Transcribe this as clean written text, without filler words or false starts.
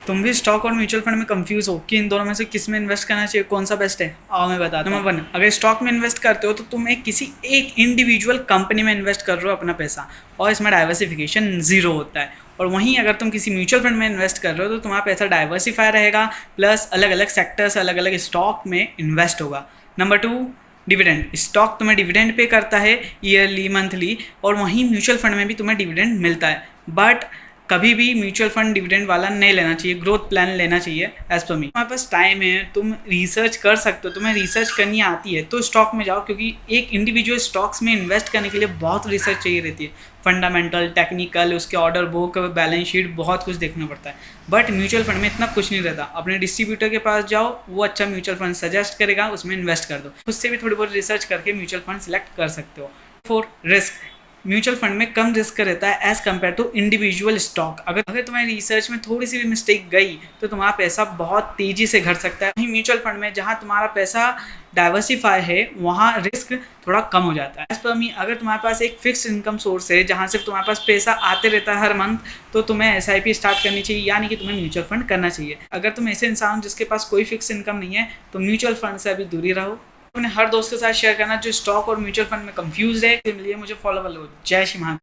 तुम भी स्टॉक और म्यूचुअल फंड में कंफ्यूज हो कि इन दोनों में से किस में इन्वेस्ट करना चाहिए, कौन सा बेस्ट है? आओ मैं बताता हूँ। नंबर 1, अगर स्टॉक में इन्वेस्ट करते हो तो तुम किसी एक इंडिविजुअल कंपनी में इन्वेस्ट कर रहे हो अपना पैसा, और इसमें डाइवर्सिफिकेशन जीरो होता है। और वहीं अगर तुम किसी म्यूचुअल फंड में इन्वेस्ट कर रहे हो तो तुम्हारा पैसा डाइवर्सिफाई रहेगा, प्लस अलग अलग सेक्टर्स, अलग अलग स्टॉक में इन्वेस्ट होगा। Number 2, dividend. स्टॉक तुम्हें डिविडेंड पे करता है ईयरली, मंथली, और वहीं म्यूचुअल फंड में भी तुम्हें डिविडेंड मिलता है। बट कभी भी म्यूचुअल फंड डिविडेंड वाला नहीं लेना चाहिए, ग्रोथ प्लान लेना चाहिए एज पर मी। तुम्हारे पास टाइम है, तुम रिसर्च कर सकते हो, तुम्हें रिसर्च करनी आती है तो स्टॉक में जाओ, क्योंकि एक इंडिविजुअल स्टॉक्स में इन्वेस्ट करने के लिए बहुत रिसर्च चाहिए रहती है, फंडामेंटल, टेक्निकल, उसके ऑर्डर बुक, बैलेंस शीट, बहुत कुछ देखना पड़ता है। बट म्यूचुअल फंड में इतना कुछ नहीं रहता। अपने डिस्ट्रीब्यूटर के पास जाओ, वो अच्छा म्यूचुअल फंड सजेस्ट करेगा, उसमें इन्वेस्ट कर दो। उससे भी थोड़ी बहुत रिसर्च करके म्यूचुअल फंड सिलेक्ट कर सकते हो। 4, रिस्क। म्यूचुअल फंड में कम रिस्क रहता है as compare to individual stock. अगर तुम्हारी रिसर्च में थोड़ी सी भी मिस्टेक गई तो तुम्हारा पैसा बहुत तेजी से घट सकता है। वहीं म्यूचुअल फंड में जहाँ तुम्हारा पैसा डाइवर्सिफाई है, वहाँ रिस्क थोड़ा कम हो जाता है। एज पर मी, अगर तुम्हारे पास एक फिक्स इनकम सोर्स है जहाँ सिर्फ तुम्हारे पास पैसा आते रहता है हर मंथ, तो तुम्हें SIP स्टार्ट करनी चाहिए, यानी कि तुम्हें म्यूचुअल फंड करना चाहिए। अगर तुम ऐसे इंसान हो जिसके पास कोई फिक्स इनकम नहीं है तो म्यूचुअल फंड से अभी दूरी रहो। अपने हर दोस्त के साथ शेयर करना जो स्टॉक और म्यूचुअल फंड में कंफ्यूज है। इसलिए मुझे फॉलो कर लो। जय श्री महाकाल।